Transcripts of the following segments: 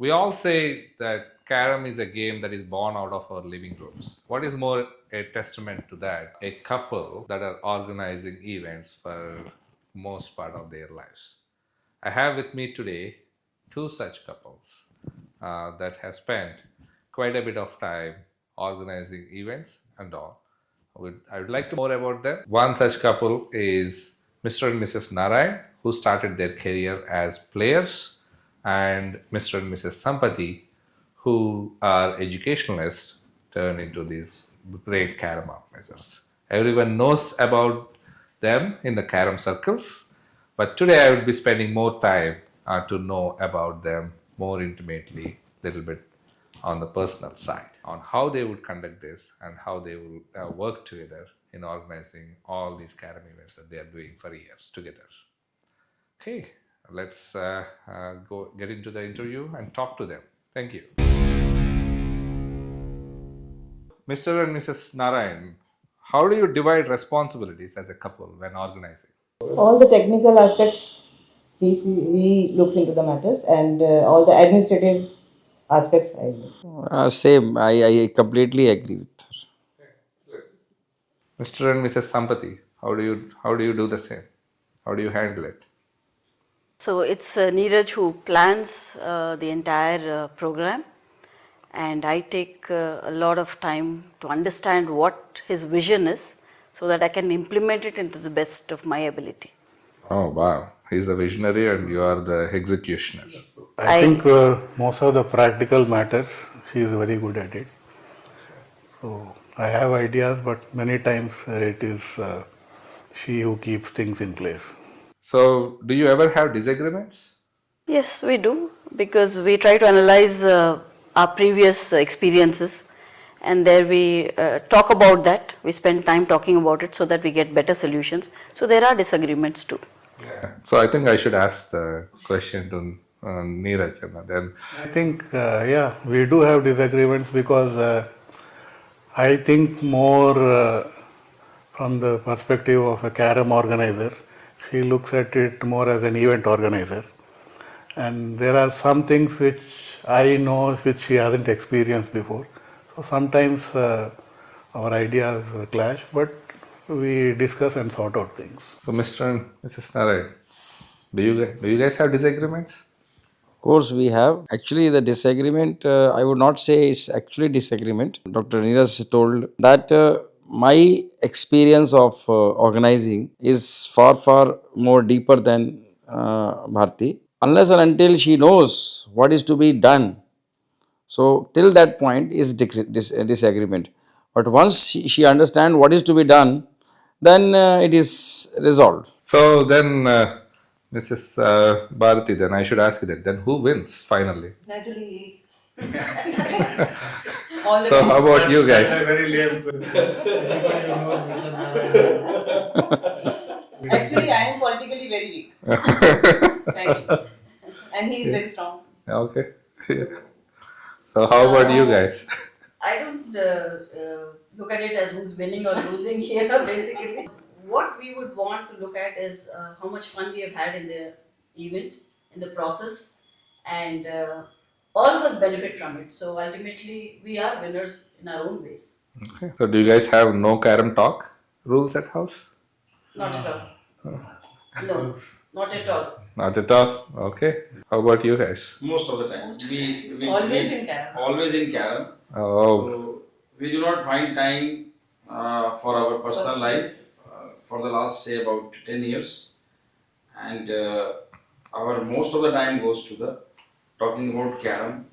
We all say that Carrom is a game that is born out of our living rooms. What is more a testament to that? A couple that are organizing events for most part of their lives. I have with me today two such couples that have spent quite a bit of time organizing events and all. I would like to know more about them. One such couple is Mr. and Mrs. Narayan, who started their career as players, and Mr. and Mrs. Sampathy, who are educationalists turned into these great Carrom organizers. Everyone knows about them in the Carrom circles, but today I will be spending more time to know about them more intimately, little bit on the personal side, on how they would conduct this and how they will work together in organizing all these Carrom events that they are doing for years together. Okay, let's go get into the interview and talk to them. Thank you. Mr. and Mrs. Narayan, how do you divide responsibilities as a couple when organizing? All the technical aspects, he looks into the matters, and all the administrative aspects I look. Same. I completely agree with her. Mr. and Mrs. Sampathy, how do you do the same? How do you handle it? So it's Neeraj who plans the entire program, and I take a lot of time to understand what his vision is so that I can implement it into the best of my ability. Oh wow, he's the visionary and you are the executioner. I think most of the practical matters, she is very good at it. So I have ideas, but many times it is she who keeps things in place. So, do you ever have disagreements? Yes, we do, because we try to analyze our previous experiences, and there we talk about that. We spend time talking about it so that we get better solutions. So there are disagreements too. Yeah. So, I think I should ask the question to Neeraj. And then, I think, yeah, we do have disagreements because I think more from the perspective of a Carrom organizer. She looks at it more as an event organizer. And there are some things which I know which she hasn't experienced before. So sometimes our ideas clash, but we discuss and sort out things. so Mr. and Mrs. Narayan, do you guys have disagreements? Of course, we have. Actually, the disagreement, I would not say it's actually disagreement. Dr. Neeraj told that my experience of organizing is far, far more deeper than Bharti. Unless and until she knows what is to be done, so till that point is disagreement. But once she understands what is to be done, then it is resolved. So, then Mrs. Bharati, then I should ask you that. Then who wins finally? Naturally, all the So, how about you guys? very lame Actually, I am politically very weak. Frankly. And he is very strong. Okay. So, how about you guys? I don't look at it as who's winning or losing here, basically. What we would want to look at is how much fun we have had in the event, in the process, and all of us benefit from it. So ultimately, we are winners in our own ways. Okay. So, do you guys have no Carrom talk rules at house? Not at all. No, not at all. Not at all. Okay. How about you guys? Most of the time. Always in Carrom. Always in Carrom. Oh, So we do not find time for our personal life for the last say about 10 years, and our most of the time goes to the talking about Carrom.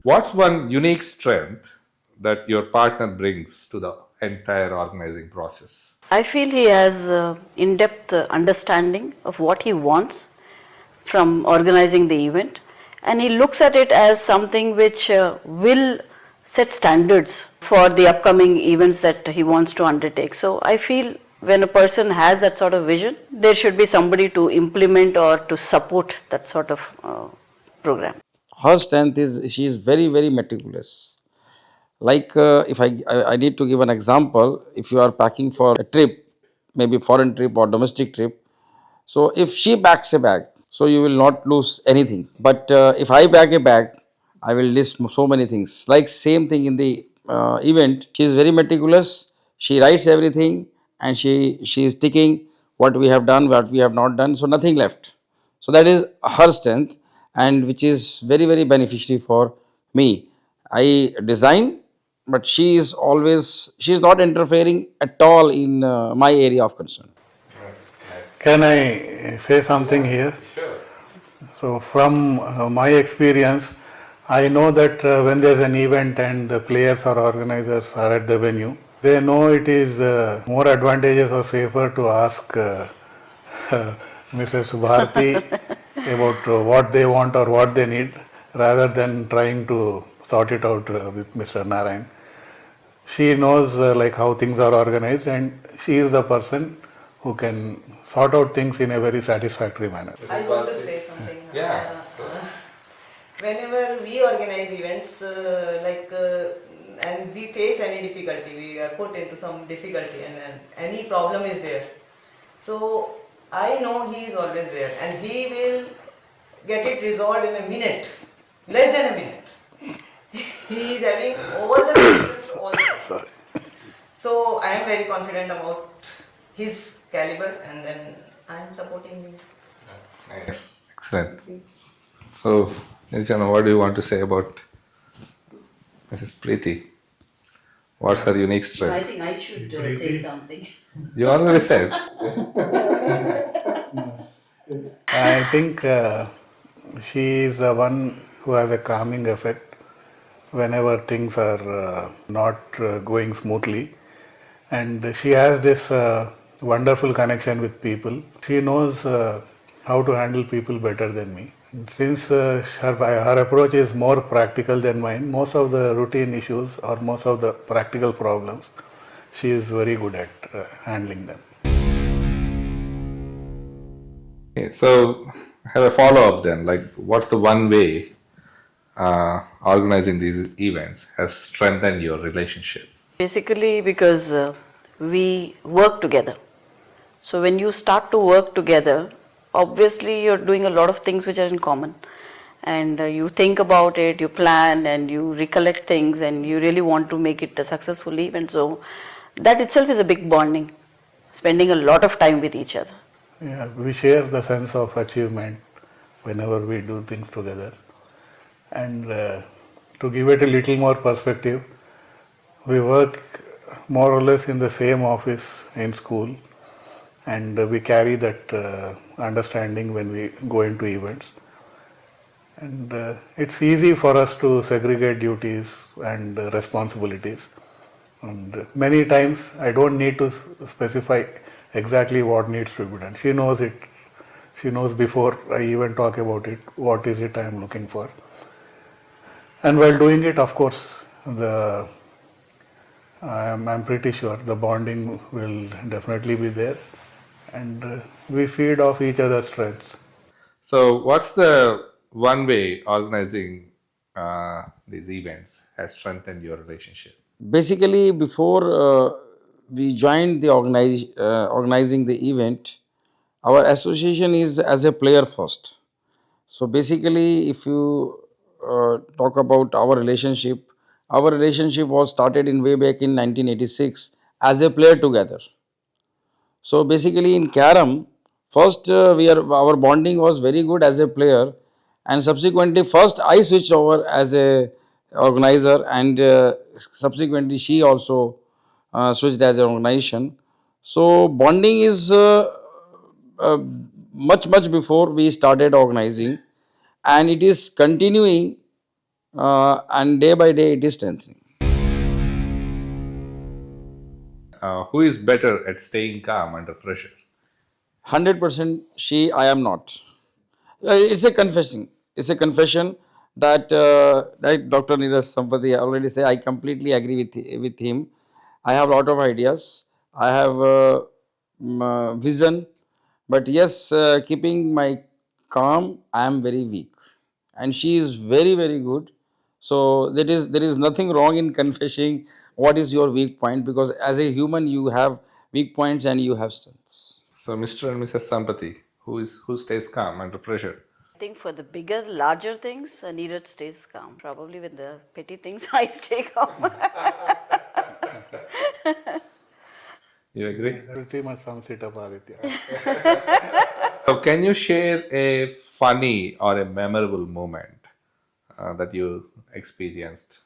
what's one unique strength that your partner brings to the entire organizing process? I feel he has in-depth understanding of what he wants from organizing the event, and he looks at it as something which will set standards for the upcoming events that he wants to undertake. So I feel when a person has that sort of vision, there should be somebody to implement or to support that sort of program. Her strength is she is very, very meticulous. Like if I need to give an example, if you are packing for a trip, maybe foreign trip or domestic trip, so if she packs a bag, so you will not lose anything. But if I back a bag, I will list so many things. Like same thing in the event, she is very meticulous. She writes everything, and she is ticking what we have done, what we have not done, so nothing left. So that is her strength, and which is very very beneficial for me. I design, but she is not interfering at all in my area of concern. Can I say something here? So, from my experience, I know that when there's an event and the players or organizers are at the venue, they know it is more advantageous or safer to ask Mrs. Bharti about what they want or what they need rather than trying to sort it out with Mr. Narayan. She knows like how things are organized, and she is the person who can sort out things in a very satisfactory manner. I want to say something. Yeah. Whenever we organize events, and we face any difficulty, we are put into some difficulty, and any problem is there. So I know he is always there, and he will get it resolved in a minute, less than a minute. He is having over the solutions all the time. So I am very confident about his caliber, and then I am supporting him. Nice. Excellent. So, Nirjana, what do you want to say about Mrs. Preeti? What's her unique I strength? think I should say something. You already said. I think she is the one who has a calming effect whenever things are not going smoothly. And she has this wonderful connection with people. She knows how to handle people better than me. Since her approach is more practical than mine, most of the routine issues or most of the practical problems, she is very good at handling them. Okay, so, I have a follow up then. Like, what's the one way organizing these events has strengthened your relationship? Basically, because we work together. So when you start to work together, obviously you're doing a lot of things which are in common. And you think about it, you plan, and you recollect things, and you really want to make it a successful event. So that itself is a big bonding, spending a lot of time with each other. Yeah, we share the sense of achievement whenever we do things together. And to give it a little more perspective, we work more or less in the same office in school, and we carry that understanding when we go into events. And it's easy for us to segregate duties and responsibilities. And many times I don't need to specify exactly what needs to be done. She knows it. She knows before I even talk about it, what is it I am looking for. And while doing it, of course, I'm pretty sure the bonding will definitely be there, and we feed off each other's strengths. So, what's the one way organizing these events has strengthened your relationship? Basically, before we joined the organizing the event, our association is as a player first. So basically, if you talk about our relationship was started in way back in 1986 as a player together. So basically, in Carrom, first our bonding was very good as a player, and subsequently, first I switched over as a organizer, and subsequently she also switched as an organization. So bonding is uh, much before we started organizing, and it is continuing, and day by day it is strengthening. Who is better at staying calm under pressure? 100% she, I am not. It's a confession. It's a confession that like Dr. Neeraj Sampathy already say. I completely agree with him. I have a lot of ideas. I have vision, but yes, keeping my calm, I am very weak, and she is very good. So there is nothing wrong in confessing what is your weak point, because as a human you have weak points and you have strengths. So, Mr. and Mrs. Sampathy, Who stays calm under pressure? I think for the bigger, larger things, Neeraj stays calm. Probably with the petty things, I stay calm. You agree? Pretty much sums it up, Aditya. So, can you share a funny or a memorable moment that you experienced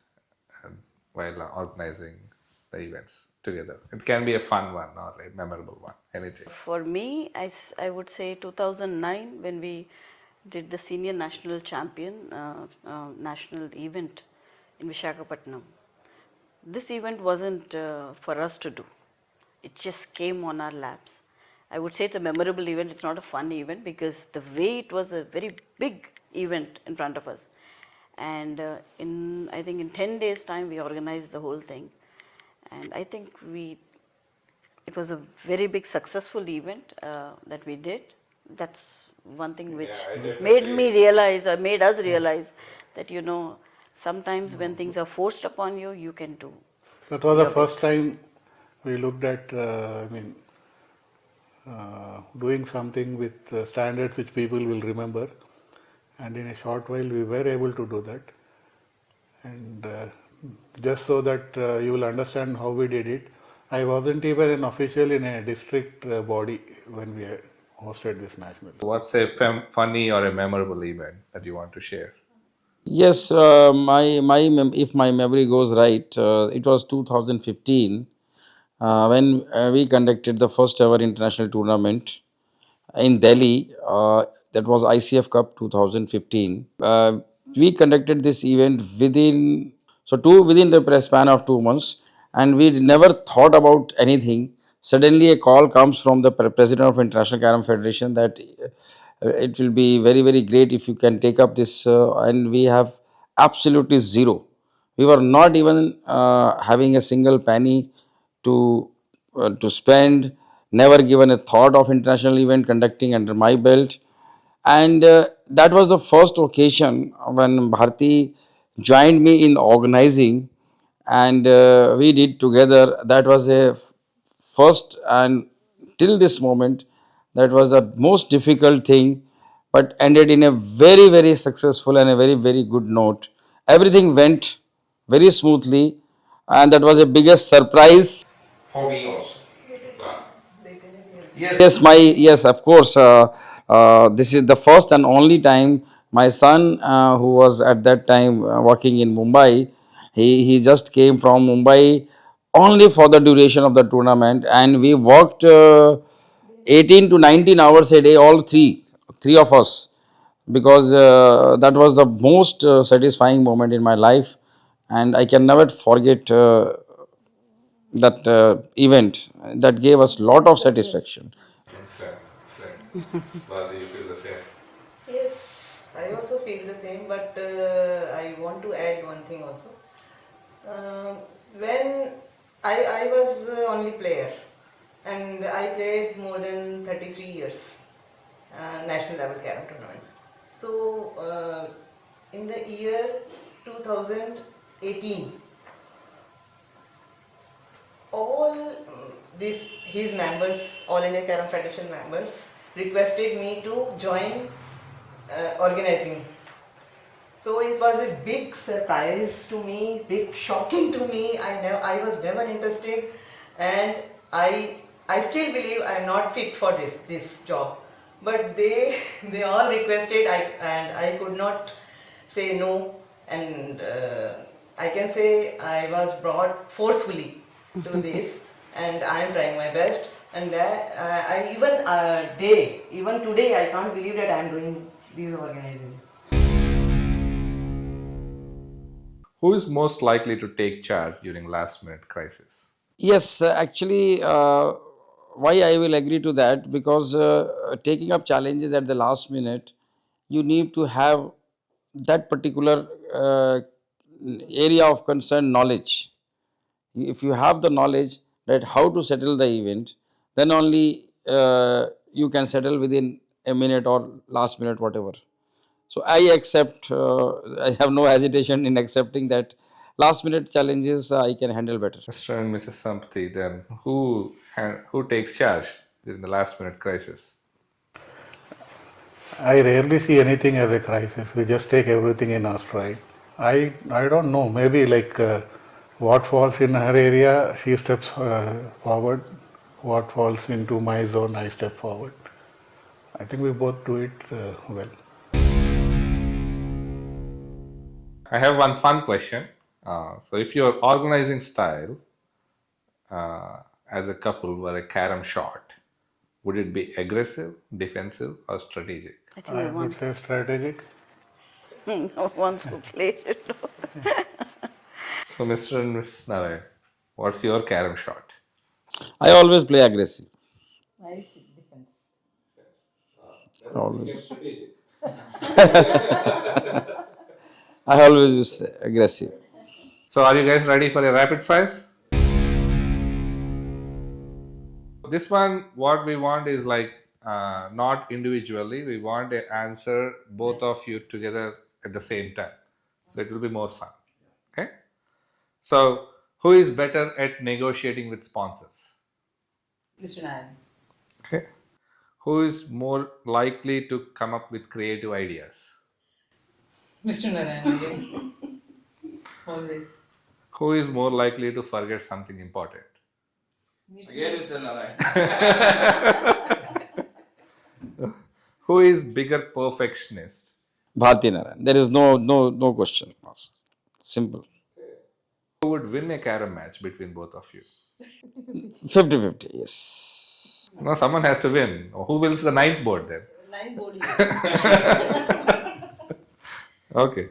while organizing the events together? It can be a fun one or a memorable one, anything. For me, I would say 2009 when we did the senior national champion national event in Visakhapatnam. This event wasn't for us to do. It just came on our laps. I would say it's a memorable event. It's not a fun event because the way it was a very big event in front of us. And I think in 10 days time we organized the whole thing. And I think it was a very big successful event that we did. That's one thing which made us realize that, sometimes when things are forced upon you, you can do. That was the first time we looked at, doing something with standards which people will remember. And in a short while, we were able to do that. And just so that you will understand how we did it, I wasn't even an official in a district body when we hosted this national. What's a funny or a memorable event that you want to share? Yes, if my memory goes right, it was 2015 when we conducted the first ever international tournament in Delhi. That was ICF Cup 2015. We conducted this event within the span of 2 months, and we never thought about anything. Suddenly, a call comes from the president of International Carrom Federation that it will be very very great if you can take up this, and we have absolutely zero. We were not even having a single penny to spend, never given a thought of international event conducting under my belt. And that was the first occasion when Bharti joined me in organizing, and we did together. That was a first, and till this moment, that was the most difficult thing, but ended in a very, very successful and a very, very good note. Everything went very smoothly, and that was a biggest surprise for me also. Yes, of course. This is the first and only time my son, who was at that time working in Mumbai, he just came from Mumbai only for the duration of the tournament, and we worked 18 to 19 hours a day, all three of us, because that was the most satisfying moment in my life, and I can never forget that event. That gave us lot of satisfaction. Excellent, excellent. But do you feel the same? Yes, I also feel the same, but I want to add one thing also. When I was only player, and I played more than 33 years national level carrom tournaments. So in the year 2018, all his members, All India Carrom Federation members, requested me to join organizing. So it was a big surprise to me, big shocking to me. I was never interested, and I still believe I am not fit for this job. But they all requested, and I could not say no, and I can say I was brought forcefully to this, and I am trying my best. And that even today, I can't believe that I am doing these organizing. Who is most likely to take charge during last minute crisis? Yes, actually, why I will agree to that, because taking up challenges at the last minute, you need to have that particular area of concern knowledge. If you have the knowledge that how to settle the event, then only you can settle within a minute or last minute, whatever. So I accept. I have no hesitation in accepting that last minute challenges I can handle better. Mr. and Mrs. Sampathy, then who takes charge during the last minute crisis? I rarely see anything as a crisis. We just take everything in our stride. I don't know. Maybe like what falls in her area, she steps forward. What falls into my zone, I step forward. I think we both do it well. I have one fun question. So, if your organizing style as a couple were a carom shot, would it be aggressive, defensive, or strategic? I think I we would want say strategic. ones who play it. So, Mr. and Miss Narayan, what's your carom shot? I always play aggressive. I defense. Always. I always use aggressive. So, are you guys ready for a rapid fire? This one, what we want is like not individually, we want to answer both of you together at the same time. So, it will be more fun. Okay? So, who is better at negotiating with sponsors? Mr. Narayan. Okay. Who is more likely to come up with creative ideas? Mr. Narayan again. Always. Who is more likely to forget something important? Again, Mr. Narayan. Who is bigger perfectionist? Bharti Narayan. There is no question asked. Simple. Who would win a carom match between both of you? 50-50, yes. No, someone has to win. Who wins the ninth board then? 9 body. Okay.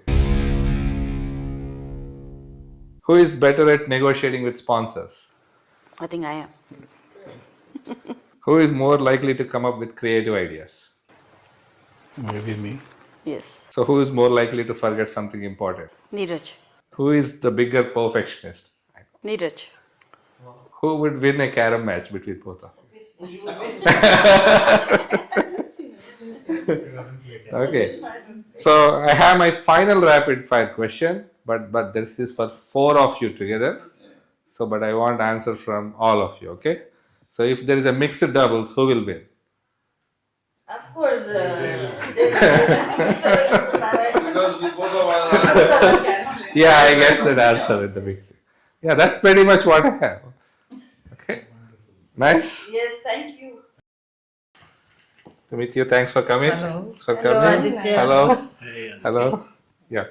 Who is better at negotiating with sponsors? I think I am. Who is more likely to come up with creative ideas? Maybe me. Yes. So, who is more likely to forget something important? Neeraj. Who is the bigger perfectionist? Neeraj. Who would win a carom match between both of you? Obviously, you would win. Okay. So I have my final rapid fire question, but this is for 4 of you together. So, but I want answer from all of you. Okay. So if there is a mixed doubles, who will win? Of course, they will win. Mr. Narayan. Because we both are Yeah, I guess that answer with the mixed. Yeah, that's pretty much what I have. Okay. Nice Yes, thank you. to meet you. Thanks for coming. Hello. For Hello, coming. Aditya. Hello. Hello. Yeah.